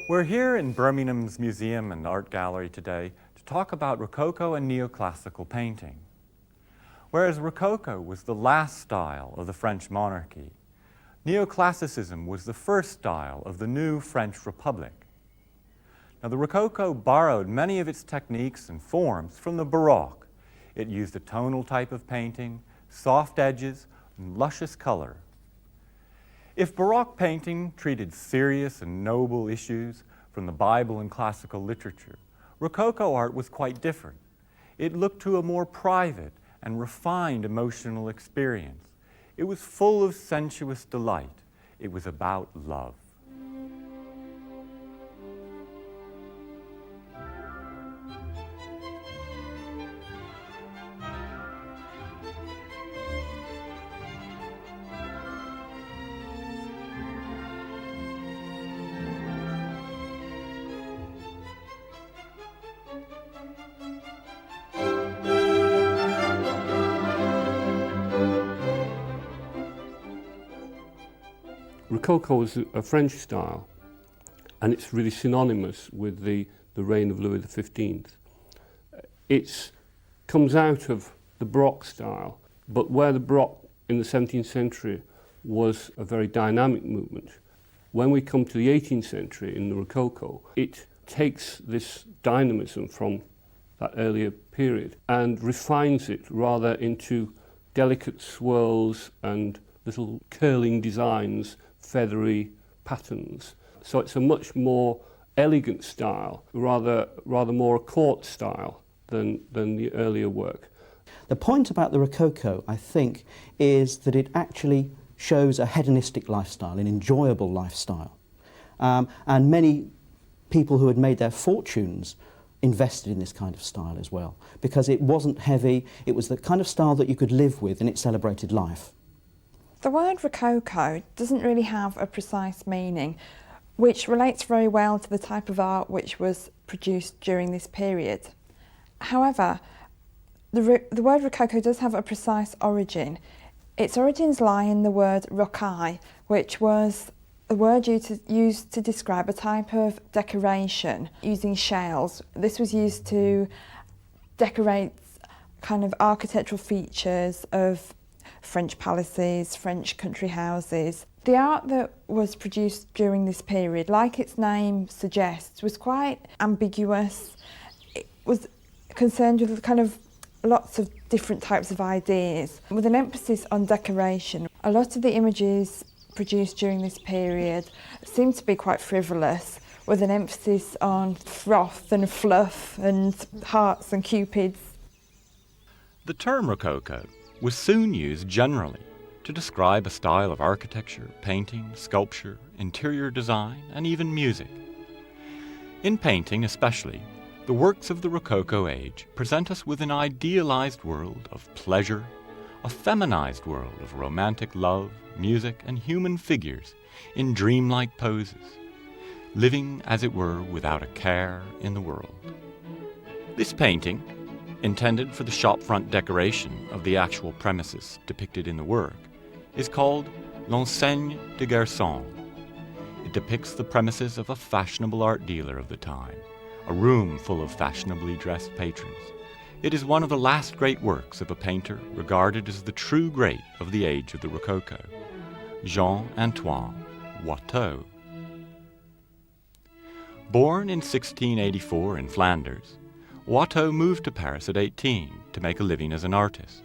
We're here in Birmingham's Museum and Art Gallery today to talk about Rococo and Neoclassical painting. Whereas Rococo was the last style of the French monarchy, Neoclassicism was the first style of the new French Republic. Now, the Rococo borrowed many of its techniques and forms from the Baroque. It used a tonal type of painting, soft edges, and luscious color. If Baroque painting treated serious and noble issues from the Bible and classical literature, Rococo art was quite different. It looked to a more private and refined emotional experience. It was full of sensuous delight. It was about love. Rococo is a French style, and it's really synonymous with the reign of Louis XV. It comes out of the Baroque style, but where the Baroque in the 17th century was a very dynamic movement, when we come to the 18th century in the Rococo, it takes this dynamism from that earlier period and refines it rather into delicate swirls and little curling designs, feathery patterns. So it's a much more elegant style, rather more a court style than the earlier work. The point about the Rococo, I think, is that it actually shows a hedonistic lifestyle, an enjoyable lifestyle. And many people who had made their fortunes invested in this kind of style as well, because it wasn't heavy, it was the kind of style that you could live with, and it celebrated life. The word Rococo doesn't really have a precise meaning, which relates very well to the type of art which was produced during this period. However, the word Rococo does have a precise origin. Its origins lie in the word rocaille, which was a word used to describe a type of decoration using shells. This was used to decorate kind of architectural features of French palaces, French country houses. The art that was produced during this period, like its name suggests, was quite ambiguous. It was concerned with kind of lots of different types of ideas, with an emphasis on decoration. A lot of the images produced during this period seem to be quite frivolous, with an emphasis on froth and fluff and hearts and cupids. The term Rococo was soon used generally to describe a style of architecture, painting, sculpture, interior design, and even music. In painting especially, the works of the Rococo age present us with an idealized world of pleasure, a feminized world of romantic love, music, and human figures in dreamlike poses, living as it were without a care in the world. This painting, intended for the shopfront decoration of the actual premises depicted in the work, is called L'Enseigne de Garçon. It depicts the premises of a fashionable art dealer of the time, a room full of fashionably dressed patrons. It is one of the last great works of a painter regarded as the true great of the age of the Rococo, Jean-Antoine Watteau. Born in 1684 in Flanders, Watteau moved to Paris at 18 to make a living as an artist.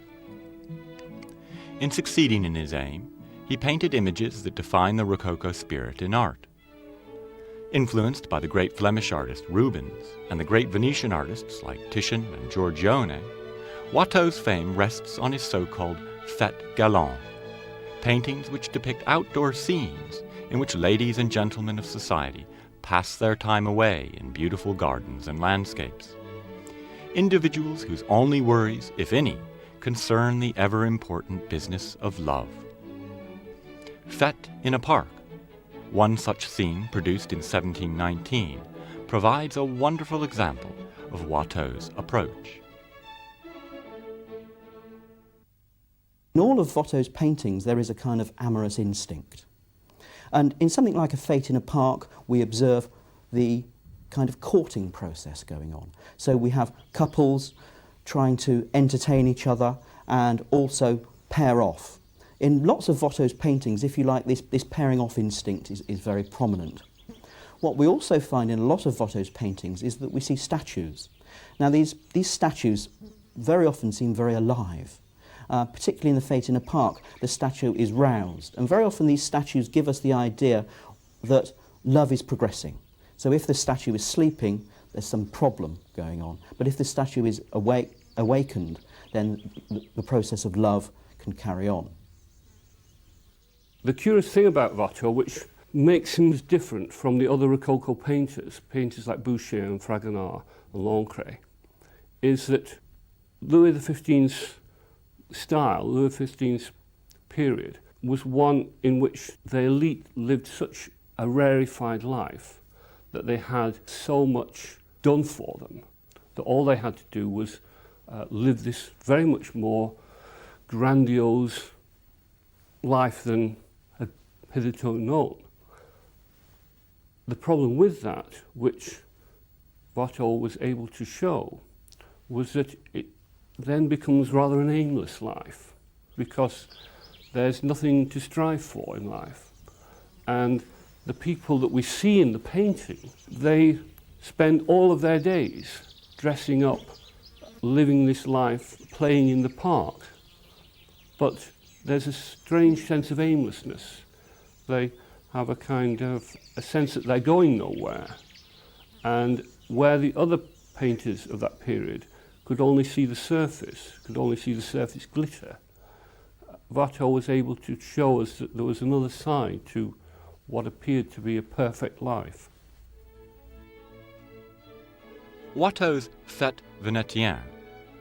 In succeeding in his aim, he painted images that define the Rococo spirit in art. Influenced by the great Flemish artist Rubens and the great Venetian artists like Titian and Giorgione, Watteau's fame rests on his so-called fêtes galantes, paintings which depict outdoor scenes in which ladies and gentlemen of society pass their time away in beautiful gardens and landscapes. Individuals whose only worries, if any, concern the ever-important business of love. Fête in a Park, one such scene produced in 1719, provides a wonderful example of Watteau's approach. In all of Watteau's paintings there is a kind of amorous instinct. And in something like A Fête in a Park we observe the kind of courting process going on. So we have couples trying to entertain each other and also pair off. In lots of Watto's paintings, if you like, this pairing off instinct is very prominent. What we also find in a lot of Watto's paintings is that we see statues. Now these statues very often seem very alive. Particularly in the Fete in a Park, the statue is roused. And very often these statues give us the idea that love is progressing. So if the statue is sleeping, there's some problem going on. But if the statue is awakened, then the process of love can carry on. The curious thing about Watto, which makes him different from the other Rococo painters like Boucher and Fragonard and Lancret, is that Louis XV's style, Louis XV's period, was one in which the elite lived such a rarefied life that they had so much done for them that all they had to do was live this very much more grandiose life than had hitherto known. The problem with that, which Watto was able to show, was that it then becomes rather an aimless life, because there's nothing to strive for in life. And the people that we see in the painting, they spend all of their days dressing up, living this life, playing in the park. But there's a strange sense of aimlessness. They have a kind of a sense that they're going nowhere. And where the other painters of that period could only see the surface glitter, Watto was able to show us that there was another side to what appeared to be a perfect life. Watto's Fête Vénitienne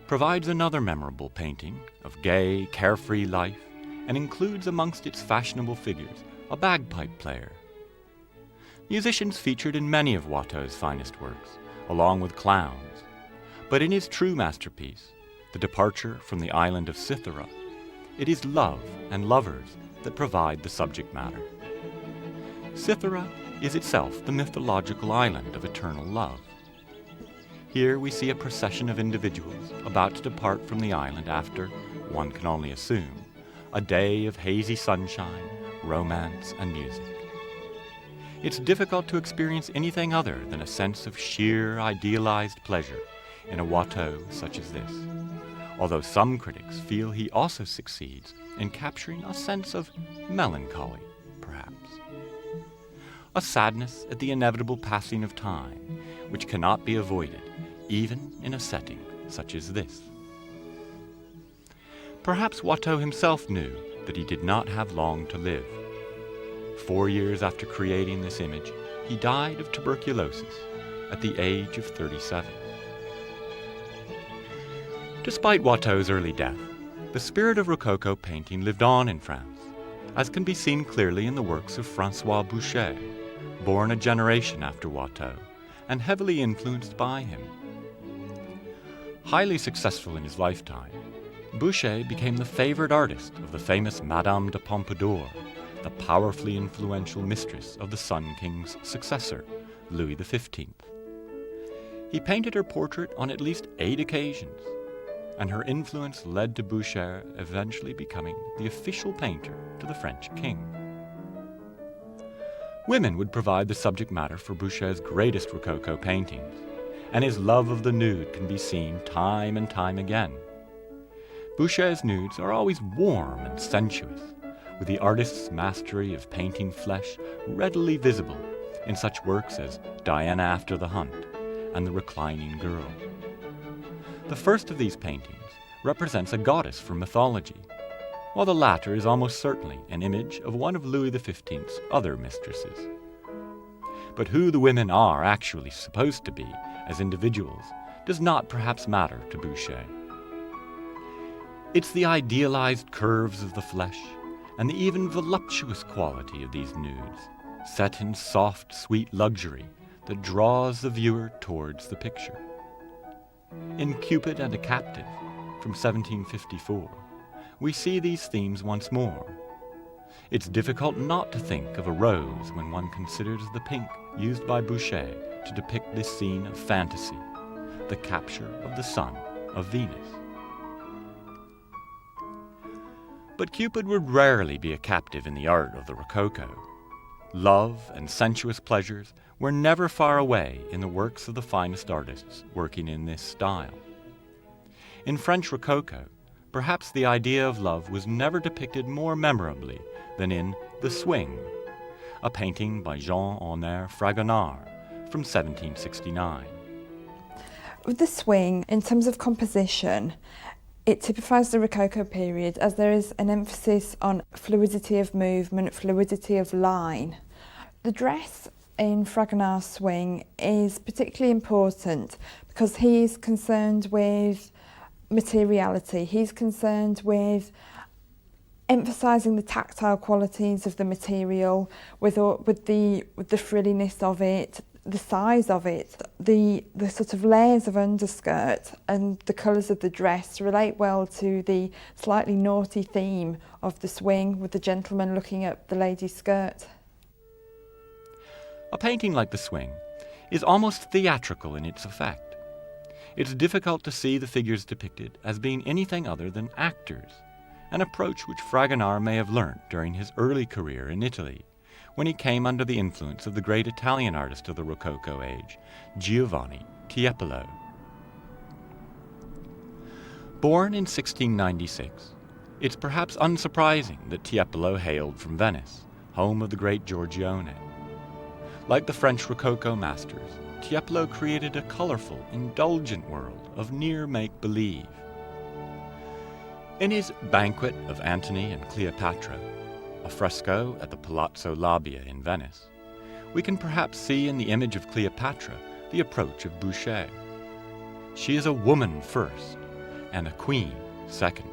provides another memorable painting of gay, carefree life and includes amongst its fashionable figures a bagpipe player. Musicians featured in many of Watto's finest works, along with clowns. But in his true masterpiece, The Departure from the Island of Cythera, it is love and lovers that provide the subject matter. Cythera is itself the mythological island of eternal love. Here we see a procession of individuals about to depart from the island after, one can only assume, a day of hazy sunshine, romance, and music. It's difficult to experience anything other than a sense of sheer, idealized pleasure in a Watto such as this, although some critics feel he also succeeds in capturing a sense of melancholy, perhaps. A sadness at the inevitable passing of time, which cannot be avoided, even in a setting such as this. Perhaps Watto himself knew that he did not have long to live. 4 years after creating this image, he died of tuberculosis at the age of 37. Despite Watteau's early death, the spirit of Rococo painting lived on in France, as can be seen clearly in the works of François Boucher, born a generation after Watteau, and heavily influenced by him. Highly successful in his lifetime, Boucher became the favored artist of the famous Madame de Pompadour, the powerfully influential mistress of the Sun King's successor, Louis XV. He painted her portrait on at least 8 occasions, and her influence led to Boucher eventually becoming the official painter to the French king. Women would provide the subject matter for Boucher's greatest Rococo paintings, and his love of the nude can be seen time and time again. Boucher's nudes are always warm and sensuous, with the artist's mastery of painting flesh readily visible in such works as Diana After the Hunt and The Reclining Girl. The first of these paintings represents a goddess from mythology, while the latter is almost certainly an image of one of Louis XV's other mistresses. But who the women are actually supposed to be as individuals does not perhaps matter to Boucher. It's the idealized curves of the flesh and the even voluptuous quality of these nudes, set in soft, sweet luxury, that draws the viewer towards the picture. In Cupid and a Captive, from 1754, we see these themes once more. It's difficult not to think of a rose when one considers the pink, used by Boucher to depict this scene of fantasy, the capture of the son of Venus. But Cupid would rarely be a captive in the art of the Rococo. Love and sensuous pleasures were never far away in the works of the finest artists working in this style. In French Rococo, perhaps the idea of love was never depicted more memorably than in The Swing, a painting by Jean-Honoré Fragonard from 1769. With The Swing, in terms of composition, it typifies the Rococo period as there is an emphasis on fluidity of movement, fluidity of line. The dress in Fragonard's Swing is particularly important because he is concerned with materiality. He's concerned with emphasising the tactile qualities of the material, with the frilliness of it, the size of it, the sort of layers of underskirt and the colours of the dress relate well to the slightly naughty theme of the swing, with the gentleman looking at the lady's skirt. A painting like The Swing is almost theatrical in its effect. It's difficult to see the figures depicted as being anything other than actors, an approach which Fragonard may have learnt during his early career in Italy, when he came under the influence of the great Italian artist of the Rococo age, Giovanni Tiepolo. Born in 1696, it's perhaps unsurprising that Tiepolo hailed from Venice, home of the great Giorgione. Like the French Rococo masters, Tiepolo created a colorful, indulgent world of near make-believe. In his Banquet of Antony and Cleopatra, a fresco at the Palazzo Labia in Venice, we can perhaps see in the image of Cleopatra the approach of Boucher. She is a woman first, and a queen second.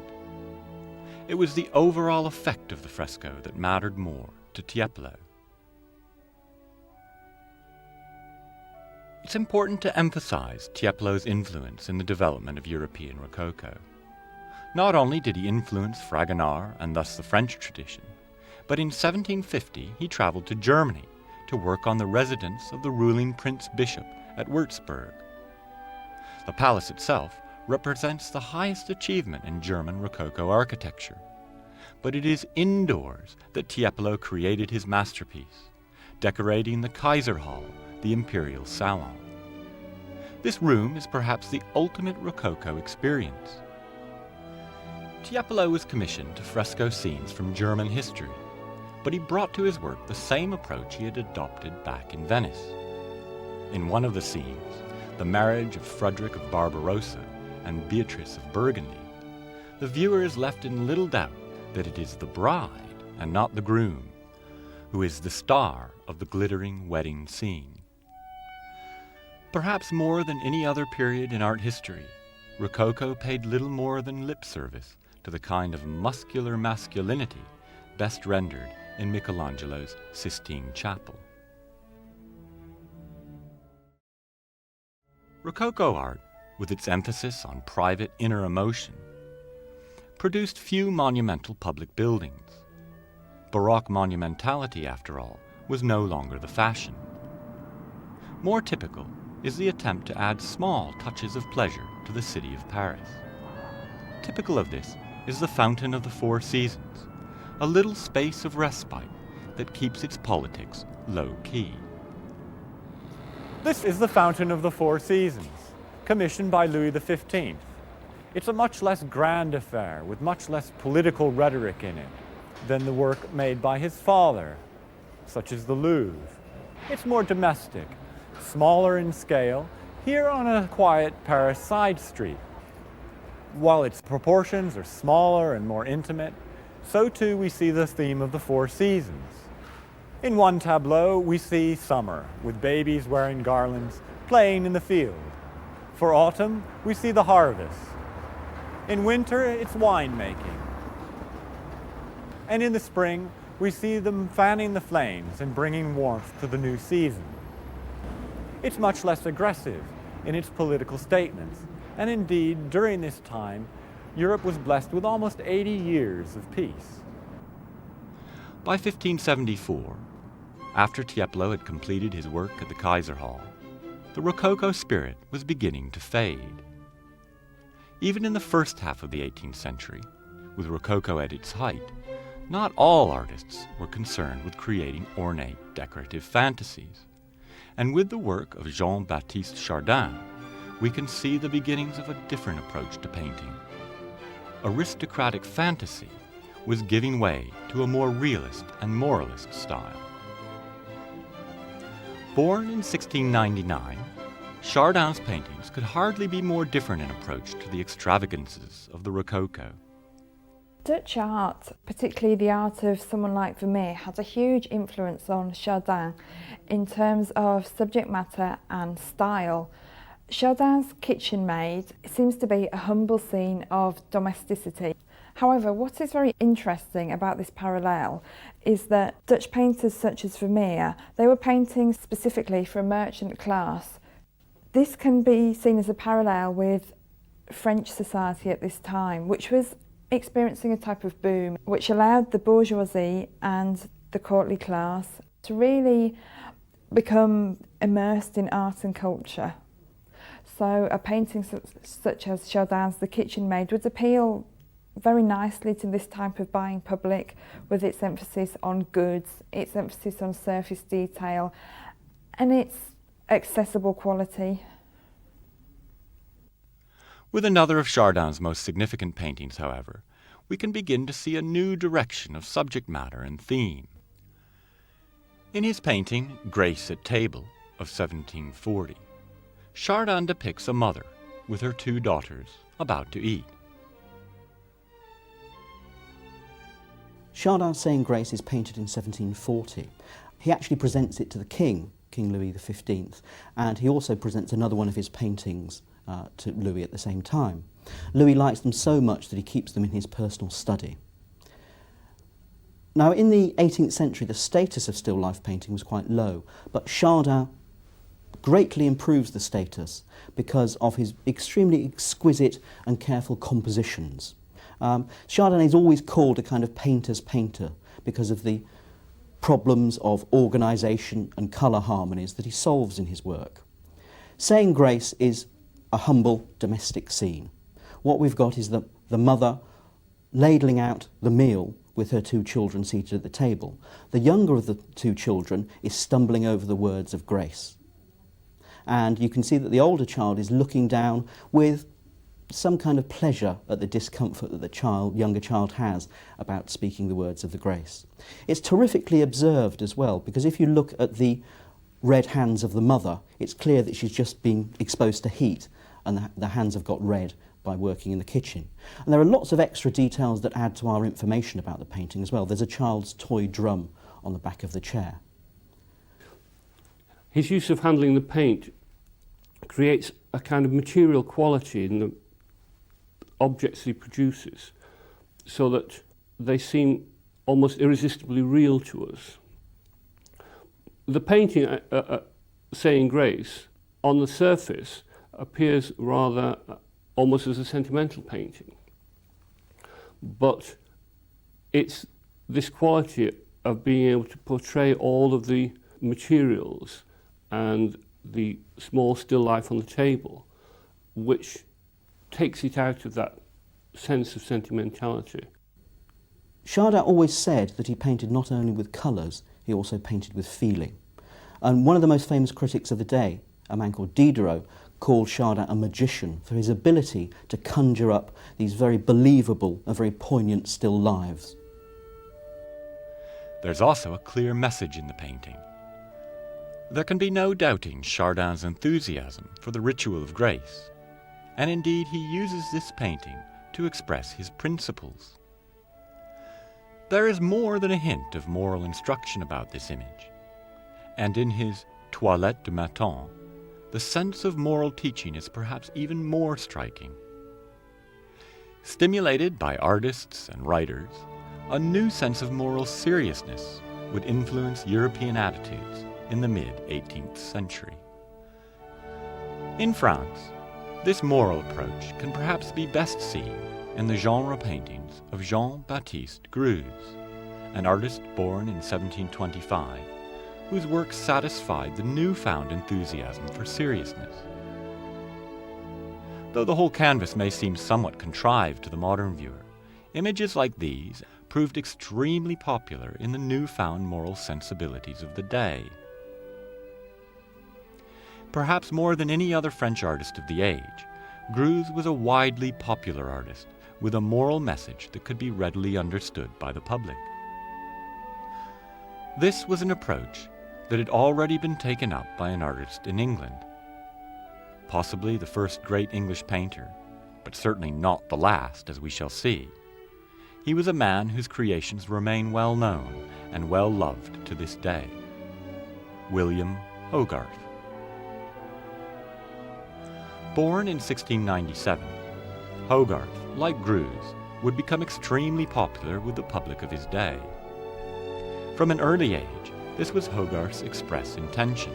It was the overall effect of the fresco that mattered more to Tiepolo. It's important to emphasize Tiepolo's influence in the development of European Rococo. Not only did he influence Fragonard and thus the French tradition, but in 1750 he traveled to Germany to work on the residence of the ruling Prince-Bishop at Würzburg. The palace itself represents the highest achievement in German Rococo architecture, but it is indoors that Tiepolo created his masterpiece, decorating the Kaiser Hall, the imperial salon. This room is perhaps the ultimate Rococo experience. Tiepolo was commissioned to fresco scenes from German history, but he brought to his work the same approach he had adopted back in Venice. In one of the scenes, the marriage of Frederick of Barbarossa and Beatrice of Burgundy, the viewer is left in little doubt that it is the bride and not the groom who is the star of the glittering wedding scene. Perhaps more than any other period in art history, Rococo paid little more than lip service to the kind of muscular masculinity best rendered in Michelangelo's Sistine Chapel. Rococo art, with its emphasis on private inner emotion, produced few monumental public buildings. Baroque monumentality, after all, was no longer the fashion. More typical is the attempt to add small touches of pleasure to the city of Paris. Typical of this is the Fountain of the Four Seasons, a little space of respite that keeps its politics low-key. This is the Fountain of the Four Seasons, commissioned by Louis XV. It's a much less grand affair, with much less political rhetoric in it than the work made by his father, such as the Louvre. It's more domestic, smaller in scale, here on a quiet Paris side street. While its proportions are smaller and more intimate, so too we see the theme of the four seasons. In one tableau, we see summer, with babies wearing garlands, playing in the field. For autumn, we see the harvest. In winter, it's winemaking. And in the spring, we see them fanning the flames and bringing warmth to the new season. It's much less aggressive in its political statements, and indeed, during this time, Europe was blessed with almost 80 years of peace. By 1574, After Tiepolo had completed his work at the Kaiser Hall, the Rococo spirit was beginning to fade. Even in the first half of the 18th century, with Rococo at its height, not all artists were concerned with creating ornate decorative fantasies. And with the work of Jean-Baptiste Chardin, we can see the beginnings of a different approach to painting. Aristocratic fantasy was giving way to a more realist and moralist style. Born in 1699, Chardin's paintings could hardly be more different in approach to the extravagances of the Rococo. Dutch art, particularly the art of someone like Vermeer, had a huge influence on Chardin in terms of subject matter and style. Chardin's Kitchen Maid seems to be a humble scene of domesticity. However, what is very interesting about this parallel is that Dutch painters such as Vermeer, they were painting specifically for a merchant class. This can be seen as a parallel with French society at this time, which was experiencing a type of boom which allowed the bourgeoisie and the courtly class to really become immersed in art and culture. So a painting such as Chardin's The Kitchen Maid would appeal very nicely to this type of buying public, with its emphasis on goods, its emphasis on surface detail, and its accessible quality. With another of Chardin's most significant paintings, however, we can begin to see a new direction of subject matter and theme. In his painting, Grace at Table, of 1740, Chardin depicts a mother with her two daughters about to eat. Chardin's Saying Grace is painted in 1740. He actually presents it to the king, King Louis XV, and he also presents another one of his paintings to Louis at the same time. Louis likes them so much that he keeps them in his personal study. Now, in the 18th century, the status of still life painting was quite low, but Chardin greatly improves the status because of his extremely exquisite and careful compositions. Chardin is always called a kind of painter's painter because of the problems of organisation and colour harmonies that he solves in his work. Saying Grace is a humble domestic scene. What we've got is the mother ladling out the meal with her two children seated at the table. The younger of the two children is stumbling over the words of grace. And you can see that the older child is looking down with some kind of pleasure at the discomfort that the younger child has about speaking the words of the grace. It's terrifically observed as well, because if you look at the red hands of the mother, it's clear that she's just been exposed to heat and the hands have got red by working in the kitchen. And there are lots of extra details that add to our information about the painting as well. There's a child's toy drum on the back of the chair. His use of handling the paint creates a kind of material quality in the objects he produces, so that they seem almost irresistibly real to us. The painting, Saying Grace, on the surface appears rather almost as a sentimental painting, but it's this quality of being able to portray all of the materials and the small still life on the table, which takes it out of that sense of sentimentality. Chardin always said that he painted not only with colours, he also painted with feeling. And one of the most famous critics of the day, a man called Diderot, called Chardin a magician for his ability to conjure up these very believable and very poignant still lives. There's also a clear message in the painting. There can be no doubting Chardin's enthusiasm for the ritual of grace, and indeed he uses this painting to express his principles. There is more than a hint of moral instruction about this image, and in his Toilette du Matin, the sense of moral teaching is perhaps even more striking. Stimulated by artists and writers, a new sense of moral seriousness would influence European attitudes in the mid-18th century. In France, this moral approach can perhaps be best seen in the genre paintings of Jean-Baptiste Greuze, an artist born in 1725, whose work satisfied the newfound enthusiasm for seriousness. Though the whole canvas may seem somewhat contrived to the modern viewer, images like these proved extremely popular in the newfound moral sensibilities of the day. Perhaps more than any other French artist of the age, Greuze was a widely popular artist with a moral message that could be readily understood by the public. This was an approach that had already been taken up by an artist in England. Possibly the first great English painter, but certainly not the last, as we shall see. He was a man whose creations remain well known and well loved to this day. William Hogarth. Born in 1697, Hogarth, like Greuze, would become extremely popular with the public of his day. From an early age, this was Hogarth's express intention.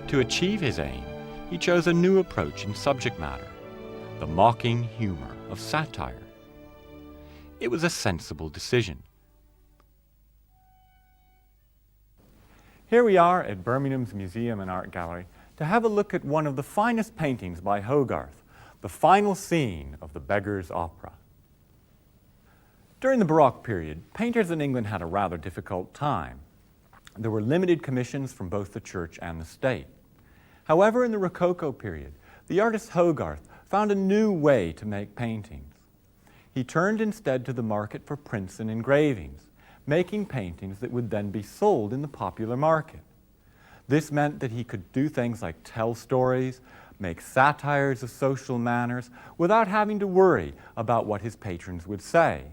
To achieve his aim, he chose a new approach in subject matter, the mocking humor of satire. It was a sensible decision. Here we are at Birmingham's Museum and Art Gallery to have a look at one of the finest paintings by Hogarth, the final scene of the Beggar's Opera. During the Baroque period, painters in England had a rather difficult time. There were limited commissions from both the church and the state. However, in the Rococo period, the artist Hogarth found a new way to make paintings. He turned instead to the market for prints and engravings, making paintings that would then be sold in the popular market. This meant that he could do things like tell stories, make satires of social manners, without having to worry about what his patrons would say.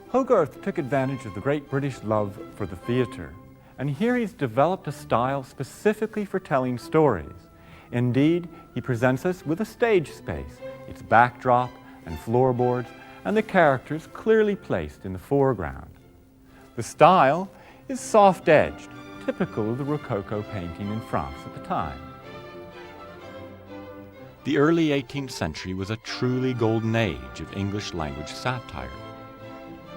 Hogarth took advantage of the great British love for the theatre, and here he's developed a style specifically for telling stories. Indeed, he presents us with a stage space, its backdrop and floorboards, and the characters clearly placed in the foreground. The style is soft-edged, typical of the Rococo painting in France at the time. The early 18th century was a truly golden age of English language satire,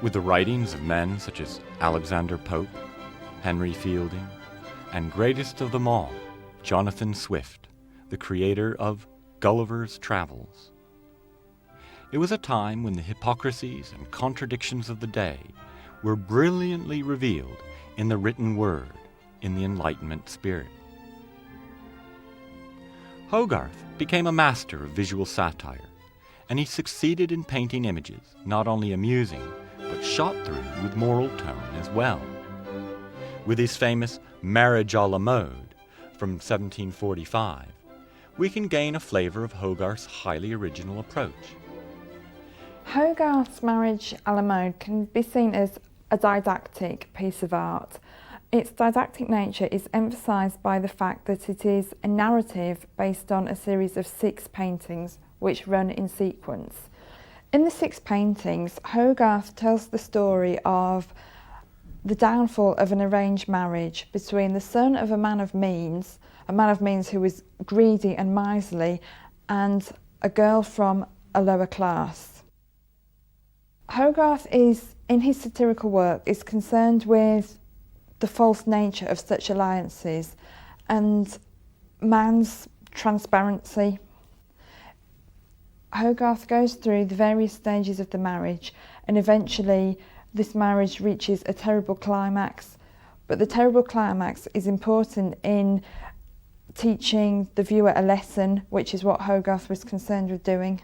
with the writings of men such as Alexander Pope, Henry Fielding, and greatest of them all, Jonathan Swift, the creator of Gulliver's Travels. It was a time when the hypocrisies and contradictions of the day were brilliantly revealed in the written word, in the Enlightenment spirit. Hogarth became a master of visual satire, and he succeeded in painting images not only amusing, but shot through with moral tone as well. With his famous Marriage à la Mode from 1745, we can gain a flavor of Hogarth's highly original approach. Hogarth's Marriage à la Mode can be seen as a didactic piece of art. Its didactic nature is emphasised by the fact that it is a narrative based on a series of 6 paintings which run in sequence. In the 6 paintings, Hogarth tells the story of the downfall of an arranged marriage between the son of a man of means who was greedy and miserly, and a girl from a lower class. Hogarth in his satirical work, is concerned with the false nature of such alliances and man's transparency. Hogarth goes through the various stages of the marriage, and eventually this marriage reaches a terrible climax, but the terrible climax is important in teaching the viewer a lesson, which is what Hogarth was concerned with doing.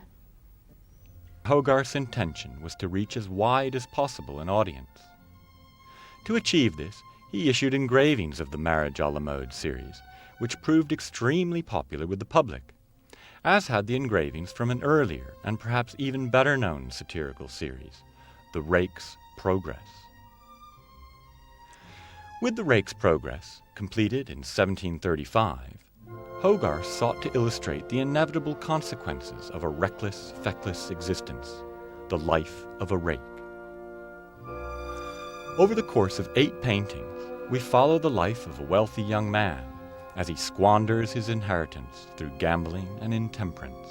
Hogarth's intention was to reach as wide as possible an audience. To achieve this, he issued engravings of the Marriage à la Mode series, which proved extremely popular with the public, as had the engravings from an earlier and perhaps even better known satirical series, the Rakes' Progress. With the Rakes' Progress, completed in 1735, Hogarth sought to illustrate the inevitable consequences of a reckless, feckless existence, the life of a rake. Over the course of 8 paintings, we follow the life of a wealthy young man as he squanders his inheritance through gambling and intemperance.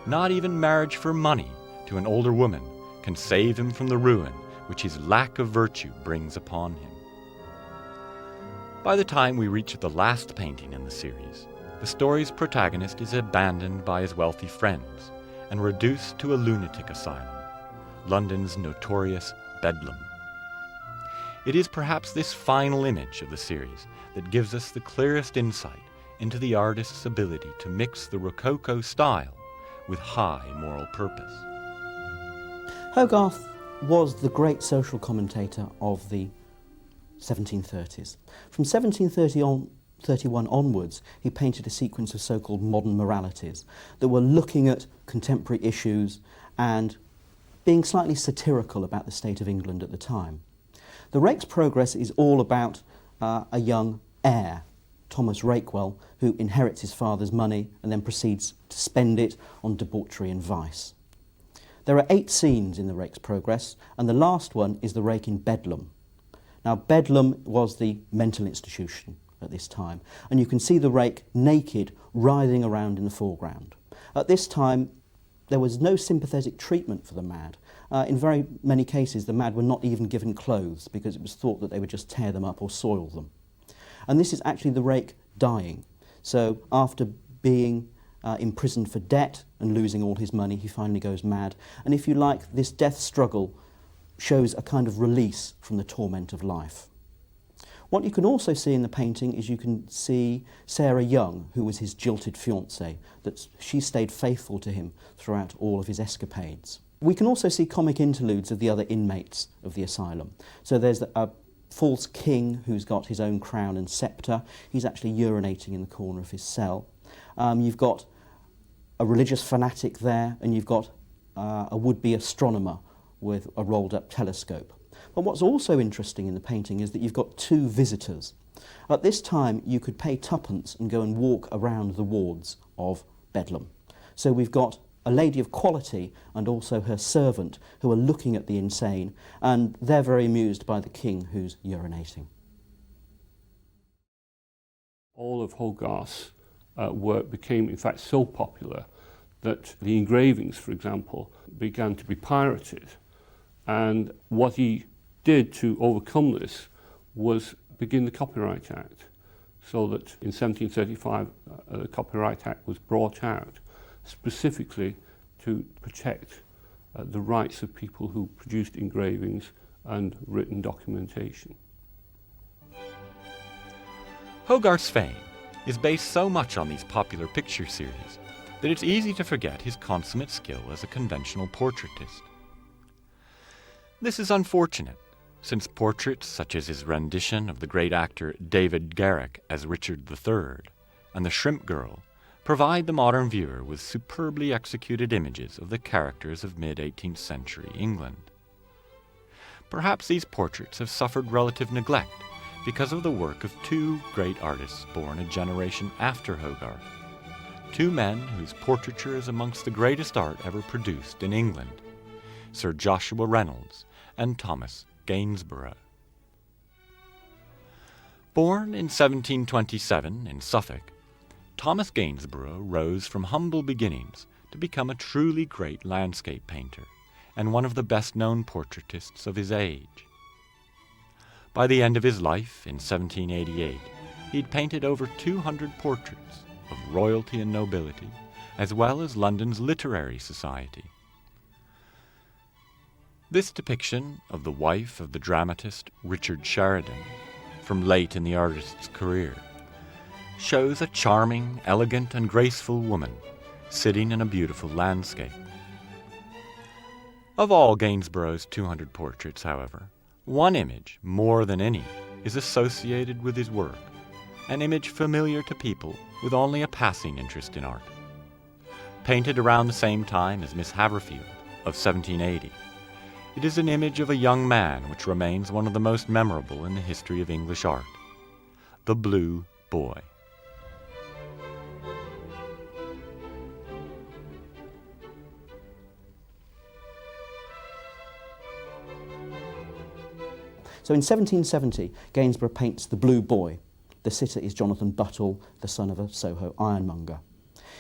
Not even marriage for money to an older woman can save him from the ruin which his lack of virtue brings upon him. By the time we reach the last painting in the series, the story's protagonist is abandoned by his wealthy friends and reduced to a lunatic asylum, London's notorious Bedlam. It is perhaps this final image of the series that gives us the clearest insight into the artist's ability to mix the Rococo style with high moral purpose. Hogarth was the great social commentator of the 1730s. From 1731 onwards, he painted a sequence of so-called modern moralities that were looking at contemporary issues and being slightly satirical about the state of England at the time. The Rakes' Progress is all about a young heir, Thomas Rakewell, who inherits his father's money and then proceeds to spend it on debauchery and vice. There are 8 scenes in the Rakes' Progress, and the last one is the rake in Bedlam. Now, Bedlam was the mental institution at this time, and you can see the rake naked, writhing around in the foreground. At this time, there was no sympathetic treatment for the mad. In very many cases, the mad were not even given clothes because it was thought that they would just tear them up or soil them. And this is actually the rake dying. So after being imprisoned for debt and losing all his money, he finally goes mad. And if you like, this death struggle shows a kind of release from the torment of life. What you can also see in the painting is you can see Sarah Young, who was his jilted fiancée, that she stayed faithful to him throughout all of his escapades. We can also see comic interludes of the other inmates of the asylum. So there's a false king who's got his own crown and sceptre. He's actually urinating in the corner of his cell. You've got a religious fanatic there, and you've got a would-be astronomer with a rolled-up telescope. But what's also interesting in the painting is that you've got 2 visitors. At this time, you could pay 2pence and go and walk around the wards of Bedlam. So we've got a lady of quality and also her servant who are looking at the insane, and they're very amused by the king who's urinating. All of Hogarth's work became, in fact, so popular that the engravings, for example, began to be pirated. And what he did to overcome this was begin the Copyright Act, so that in 1735 the Copyright Act was brought out specifically to protect the rights of people who produced engravings and written documentation. Hogarth's fame is based so much on these popular picture series that it's easy to forget his consummate skill as a conventional portraitist. This is unfortunate, since portraits such as his rendition of the great actor David Garrick as Richard III and the Shrimp Girl provide the modern viewer with superbly executed images of the characters of mid-18th century England. Perhaps these portraits have suffered relative neglect because of the work of 2 great artists born a generation after Hogarth, 2 men whose portraiture is amongst the greatest art ever produced in England, Sir Joshua Reynolds and Thomas Gainsborough. Born in 1727 in Suffolk, Thomas Gainsborough rose from humble beginnings to become a truly great landscape painter and one of the best-known portraitists of his age. By the end of his life, in 1788, he'd painted over 200 portraits of royalty and nobility, as well as London's literary society. This depiction of the wife of the dramatist Richard Sheridan, from late in the artist's career, shows a charming, elegant, and graceful woman sitting in a beautiful landscape. Of all Gainsborough's 200 portraits, however, one image, more than any, is associated with his work, an image familiar to people with only a passing interest in art. Painted around the same time as Miss Haverfield of 1780, it is an image of a young man which remains one of the most memorable in the history of English art, the Blue Boy. So in 1770, Gainsborough paints the Blue Boy. The sitter is Jonathan Buttle, the son of a Soho ironmonger.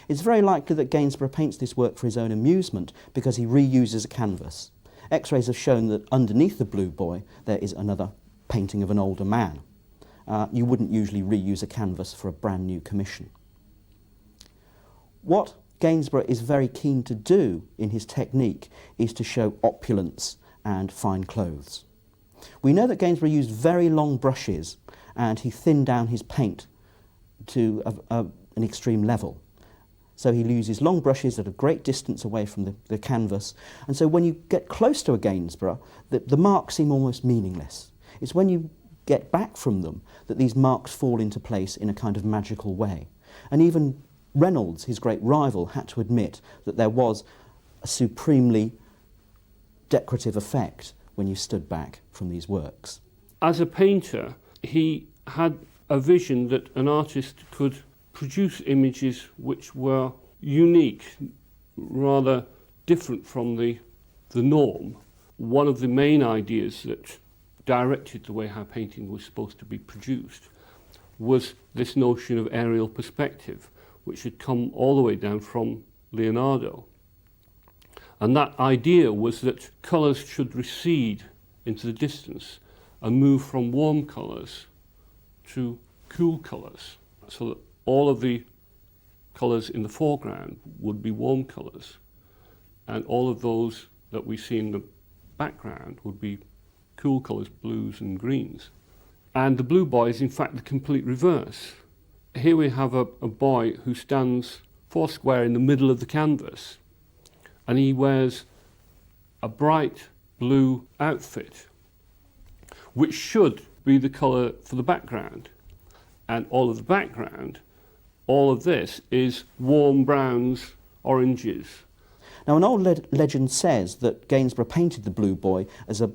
It's very likely that Gainsborough paints this work for his own amusement because he reuses a canvas. X-rays have shown that underneath the Blue Boy there is another painting of an older man. You wouldn't usually reuse a canvas for a brand new commission. What Gainsborough is very keen to do in his technique is to show opulence and fine clothes. We know that Gainsborough used very long brushes and he thinned down his paint to an extreme level. So he uses long brushes at a great distance away from the canvas, and so when you get close to a Gainsborough, the marks seem almost meaningless. It's when you get back from them that these marks fall into place in a kind of magical way. And even Reynolds, his great rival, had to admit that there was a supremely decorative effect when you stood back from these works. As a painter, he had a vision that an artist could produce images which were unique, rather different from the norm. One of the main ideas that directed the way how painting was supposed to be produced was this notion of aerial perspective, which had come all the way down from Leonardo. And that idea was that colours should recede into the distance and move from warm colours to cool colours, so that all of the colours in the foreground would be warm colours, and all of those that we see in the background would be cool colours, blues and greens. And the Blue Boy is in fact the complete reverse. Here we have a boy who stands foursquare in the middle of the canvas, and he wears a bright blue outfit, which should be the colour for the background. And all of the background, all of this is warm browns, oranges. Now, an old legend says that Gainsborough painted the Blue Boy as a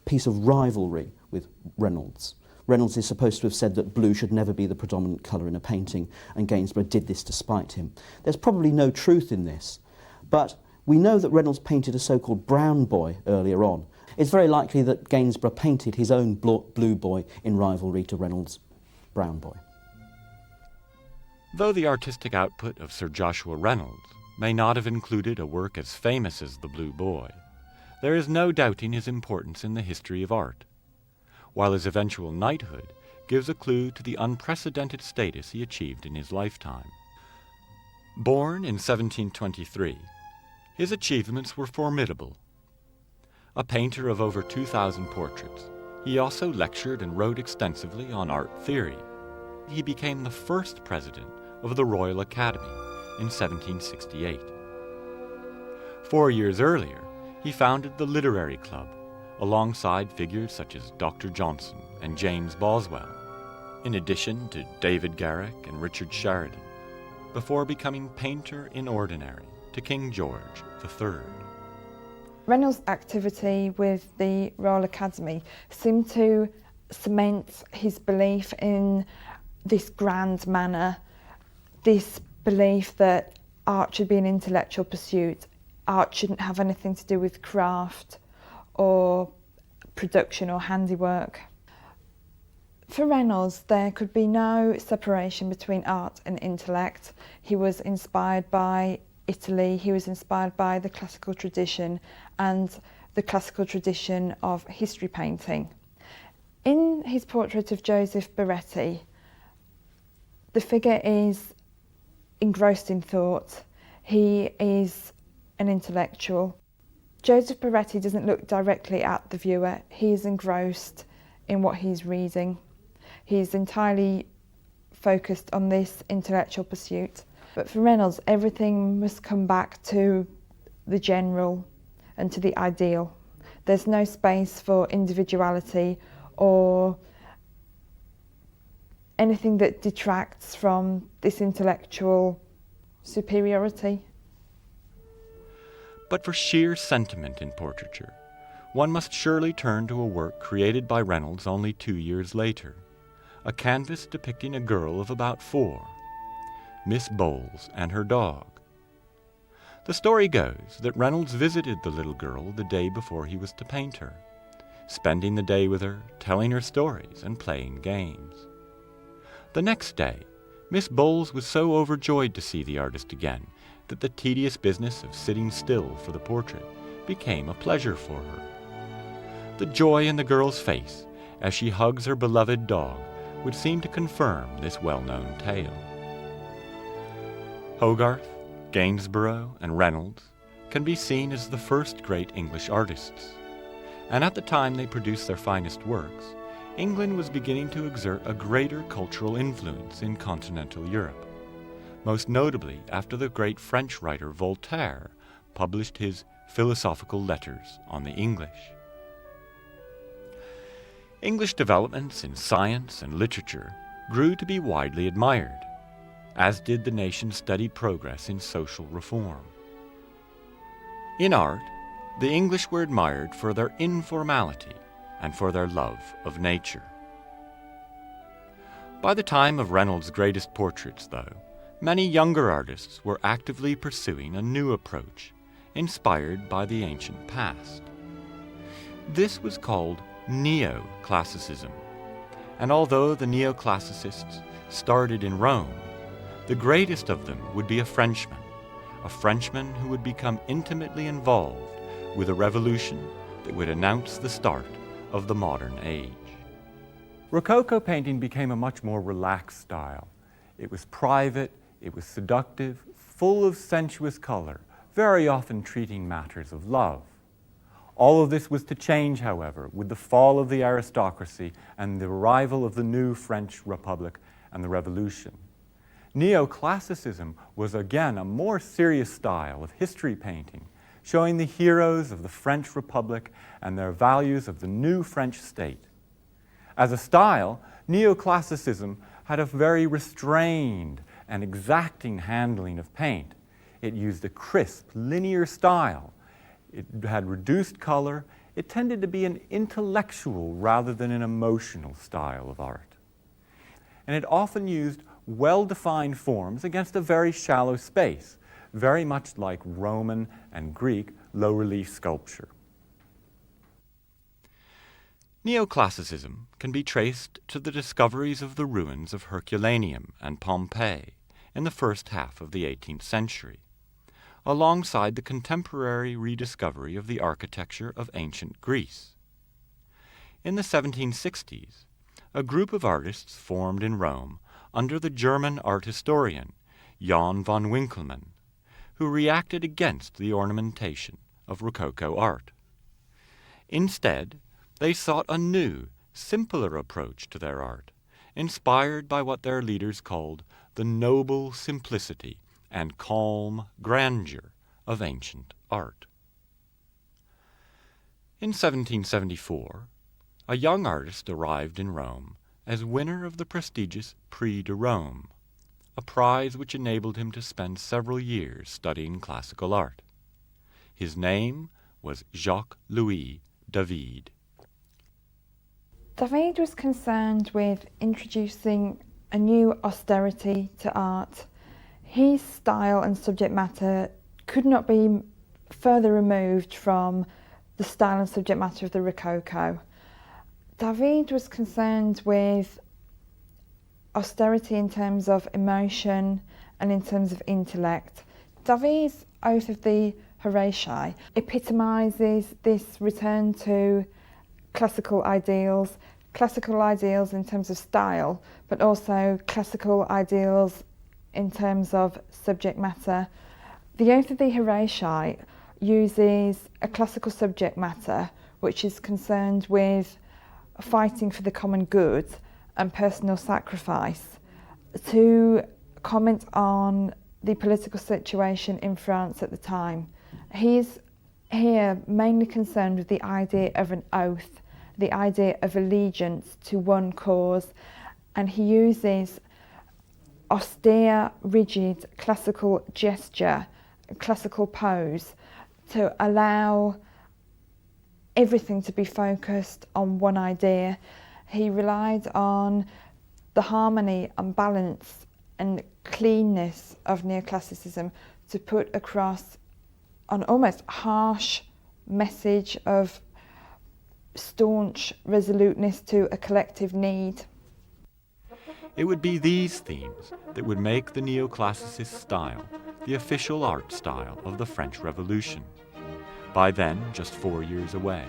piece of rivalry with Reynolds. Reynolds is supposed to have said that blue should never be the predominant colour in a painting, and Gainsborough did this to spite him. There's probably no truth in this, but we know that Reynolds painted a so-called brown boy earlier on. It's very likely that Gainsborough painted his own Blue Boy in rivalry to Reynolds' brown boy. Though the artistic output of Sir Joshua Reynolds may not have included a work as famous as The Blue Boy, there is no doubting his importance in the history of art, while his eventual knighthood gives a clue to the unprecedented status he achieved in his lifetime. Born in 1723, his achievements were formidable. A painter of over 2,000 portraits, he also lectured and wrote extensively on art theory. He became the first president of the Royal Academy in 1768. 4 years earlier, he founded the Literary Club, alongside figures such as Dr. Johnson and James Boswell, in addition to David Garrick and Richard Sheridan, before becoming painter in ordinary to King George III. Reynolds' activity with the Royal Academy seemed to cement his belief in this grand manner, this belief that art should be an intellectual pursuit, art shouldn't have anything to do with craft or production or handiwork. For Reynolds, there could be no separation between art and intellect. He was inspired by Italy, he was inspired by the classical tradition and the classical tradition of history painting. In his portrait of Joseph Baretti, the figure is engrossed in thought. He is an intellectual. Joseph Baretti doesn't look directly at the viewer. He is engrossed in what he's reading. He's entirely focused on this intellectual pursuit. But for Reynolds, everything must come back to the general and to the ideal. There's no space for individuality or anything that detracts from this intellectual superiority. But for sheer sentiment in portraiture, one must surely turn to a work created by Reynolds only 2 years later, a canvas depicting a girl of about 4, Miss Bowles and her dog. The story goes that Reynolds visited the little girl the day before he was to paint her, spending the day with her, telling her stories and playing games. The next day, Miss Bowles was so overjoyed to see the artist again that the tedious business of sitting still for the portrait became a pleasure for her. The joy in the girl's face as she hugs her beloved dog would seem to confirm this well-known tale. Hogarth, Gainsborough, and Reynolds can be seen as the first great English artists, and at the time they produced their finest works, England was beginning to exert a greater cultural influence in continental Europe, most notably after the great French writer Voltaire published his philosophical letters on the English. English developments in science and literature grew to be widely admired, as did the nation's steady progress in social reform. In art, the English were admired for their informality and for their love of nature. By the time of Reynolds' greatest portraits, though, many younger artists were actively pursuing a new approach, inspired by the ancient past. This was called Neoclassicism, and although the Neoclassicists started in Rome, the greatest of them would be a Frenchman who would become intimately involved with a revolution that would announce the start of the modern age. Rococo painting became a much more relaxed style. It was private, it was seductive, full of sensuous color, very often treating matters of love. All of this was to change, however, with the fall of the aristocracy and the arrival of the new French Republic and the Revolution. Neoclassicism was again a more serious style of history painting, showing the heroes of the French Republic and their values of the new French state. As a style, Neoclassicism had a very restrained and exacting handling of paint. It used a crisp, linear style. It had reduced color. It tended to be an intellectual rather than an emotional style of art. And it often used well-defined forms against a very shallow space, very much like Roman and Greek low-relief sculpture. Neoclassicism can be traced to the discoveries of the ruins of Herculaneum and Pompeii in the first half of the 18th century, alongside the contemporary rediscovery of the architecture of ancient Greece. In the 1760s, a group of artists formed in Rome under the German art historian Jan von Winkelmann, who reacted against the ornamentation of Rococo art. Instead, they sought a new, simpler approach to their art, inspired by what their leaders called the noble simplicity and calm grandeur of ancient art. In 1774, a young artist arrived in Rome as winner of the prestigious Prix de Rome, a prize which enabled him to spend several years studying classical art. His name was JacquesLouis David. David was concerned with introducing a new austerity to art. His style and subject matter could not be further removed from the style and subject matter of the Rococo. David was concerned with austerity in terms of emotion and in terms of intellect. David's Oath of the Horatii epitomises this return to classical ideals in terms of style, but also classical ideals in terms of subject matter. The Oath of the Horatii uses a classical subject matter which is concerned with fighting for the common good and personal sacrifice to comment on the political situation in France at the time. He's here mainly concerned with the idea of an oath, the idea of allegiance to one cause, and he uses austere, rigid, classical gesture, classical pose to allow everything to be focused on one idea. He relied on the harmony and balance and cleanness of neoclassicism to put across an almost harsh message of staunch resoluteness to a collective need. It would be these themes that would make the neoclassicist style the official art style of the French Revolution, by then just 4 years away.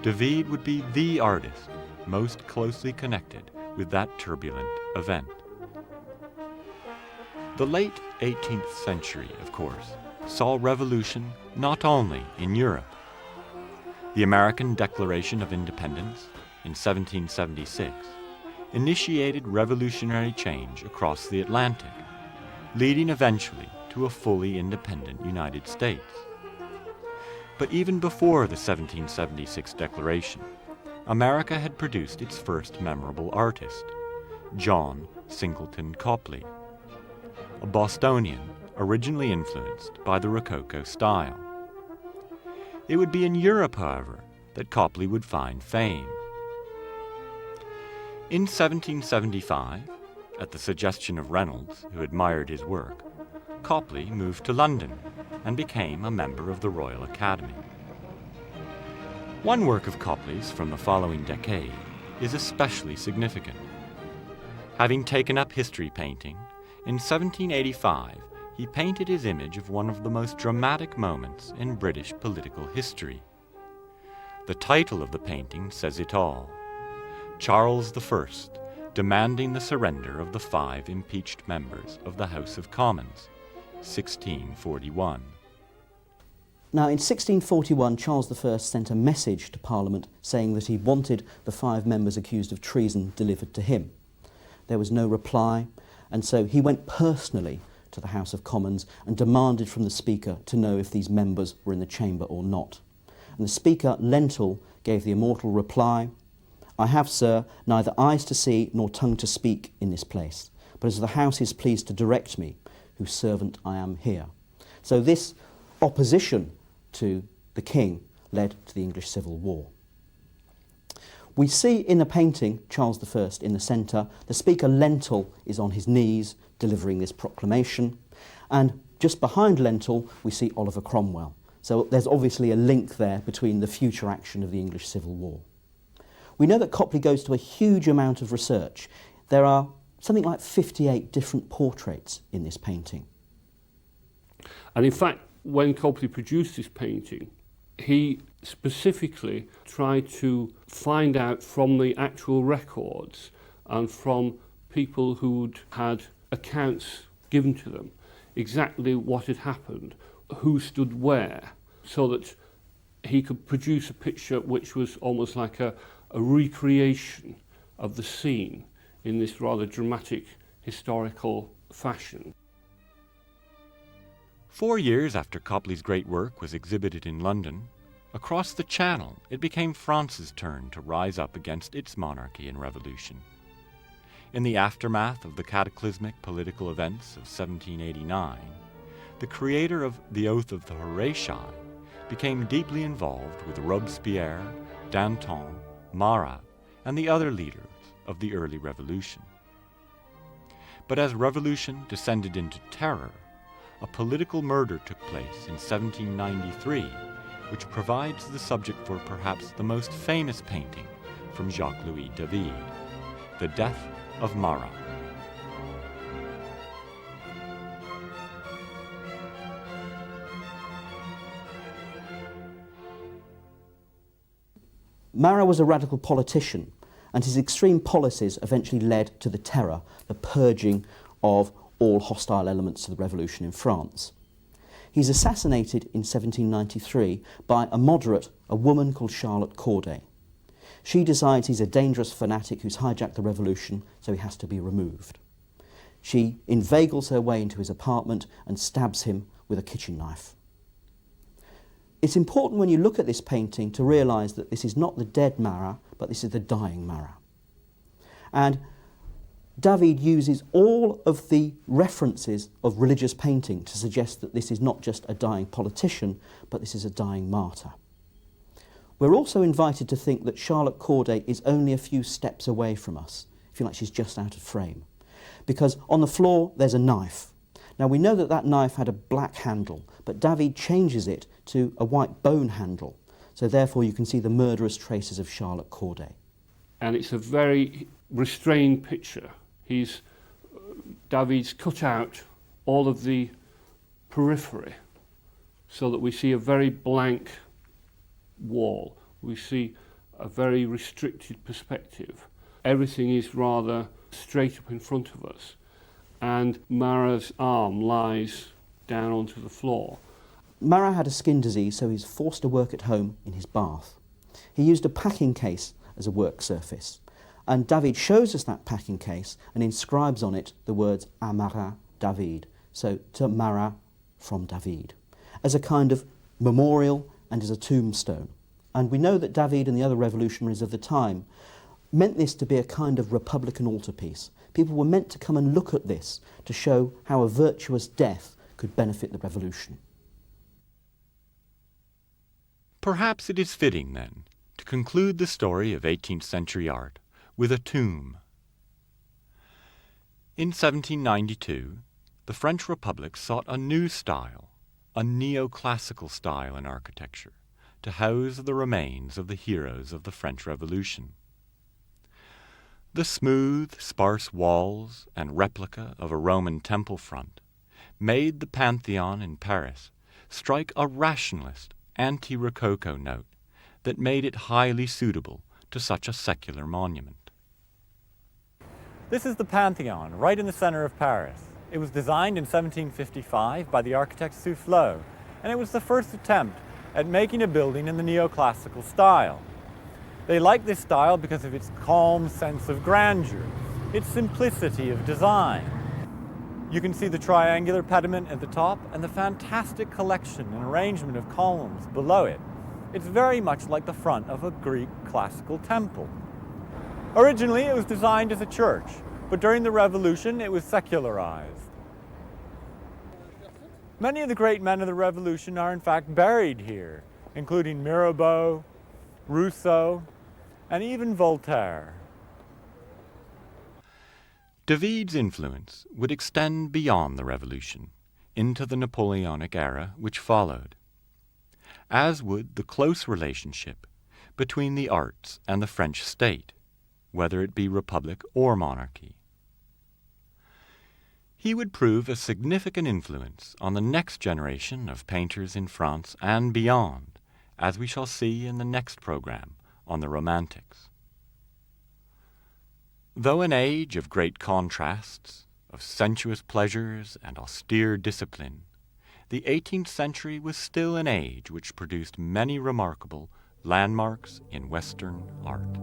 David would be the artist most closely connected with that turbulent event. The late 18th century, of course, saw revolution not only in Europe. The American Declaration of Independence in 1776 initiated revolutionary change across the Atlantic, leading eventually to a fully independent United States. But even before the 1776 Declaration, America had produced its first memorable artist, John Singleton Copley, a Bostonian originally influenced by the Rococo style. It would be in Europe, however, that Copley would find fame. In 1775, at the suggestion of Reynolds, who admired his work, Copley moved to London and became a member of the Royal Academy. One work of Copley's from the following decade is especially significant. Having taken up history painting, in 1785 he painted his image of one of the most dramatic moments in British political history. The title of the painting says it all: Charles I demanding the surrender of the 5 impeached members of the House of Commons, 1641. Now, in 1641, Charles I sent a message to Parliament saying that he wanted the 5 members accused of treason delivered to him. There was no reply, and so he went personally to the House of Commons and demanded from the Speaker to know if these members were in the chamber or not. And the Speaker, Lentil, gave the immortal reply, "I have, sir, neither eyes to see nor tongue to speak in this place, but as the House is pleased to direct me, whose servant I am here." So this opposition to the king led to the English Civil War. We see in the painting, Charles I in the centre, the Speaker Lentil is on his knees delivering this proclamation, and just behind Lentil we see Oliver Cromwell. So there's obviously a link there between the future action of the English Civil War. We know that Copley goes to a huge amount of research. There are something like 58 different portraits in this painting. And in fact, when Copley produced this painting, he specifically tried to find out from the actual records and from people who'd had accounts given to them exactly what had happened, who stood where, so that he could produce a picture which was almost like a recreation of the scene in this rather dramatic historical fashion. 4 years after Copley's great work was exhibited in London, across the Channel it became France's turn to rise up against its monarchy and revolution. In the aftermath of the cataclysmic political events of 1789, the creator of the Oath of the Horatii became deeply involved with Robespierre, Danton, Marat, and the other leaders of the early revolution. But as revolution descended into terror, a political murder took place in 1793, which provides the subject for perhaps the most famous painting from JacquesLouis David, The Death of Marat. Marat was a radical politician, and his extreme policies eventually led to the terror, the purging of all hostile elements to the revolution in France. He's assassinated in 1793 by a moderate, a woman called Charlotte Corday. She decides he's a dangerous fanatic who's hijacked the revolution, so he has to be removed. She inveigles her way into his apartment and stabs him with a kitchen knife. It's important when you look at this painting to realise that this is not the dead Marat, but this is the dying Marat. And David uses all of the references of religious painting to suggest that this is not just a dying politician, but this is a dying martyr. We're also invited to think that Charlotte Corday is only a few steps away from us. I feel like she's just out of frame. Because on the floor there's a knife. Now we know that that knife had a black handle, but David changes it to a white bone handle. So therefore you can see the murderous traces of Charlotte Corday. And it's a very restrained picture. David's cut out all of the periphery so that we see a very blank wall. We see a very restricted perspective. Everything is rather straight up in front of us, and Marat's arm lies down onto the floor. Marat had a skin disease, so he's forced to work at home in his bath. He used a packing case as a work surface, and David shows us that packing case and inscribes on it the words "à Marat David," so to Marat from David, as a kind of memorial and as a tombstone. And we know that David and the other revolutionaries of the time meant this to be a kind of republican altarpiece. People were meant to come and look at this to show how a virtuous death could benefit the revolution. Perhaps it is fitting, then, to conclude the story of 18th century art with a tomb. In 1792, the French Republic sought a new style, a neoclassical style in architecture, to house the remains of the heroes of the French Revolution. The smooth, sparse walls and replica of a Roman temple front made the Pantheon in Paris strike a rationalist, anti-Rococo note that made it highly suitable to such a secular monument. This is the Pantheon, right in the center of Paris. It was designed in 1755 by the architect Soufflot, and it was the first attempt at making a building in the neoclassical style. They liked this style because of its calm sense of grandeur, its simplicity of design. You can see the triangular pediment at the top and the fantastic collection and arrangement of columns below it. It's very much like the front of a Greek classical temple. Originally, it was designed as a church, but during the Revolution, it was secularized. Many of the great men of the Revolution are in fact buried here, including Mirabeau, Rousseau, and even Voltaire. David's influence would extend beyond the Revolution, into the Napoleonic era which followed, as would the close relationship between the arts and the French state, whether it be republic or monarchy. He would prove a significant influence on the next generation of painters in France and beyond, as we shall see in the next program on the Romantics. Though an age of great contrasts, of sensuous pleasures and austere discipline, the 18th century was still an age which produced many remarkable landmarks in Western art.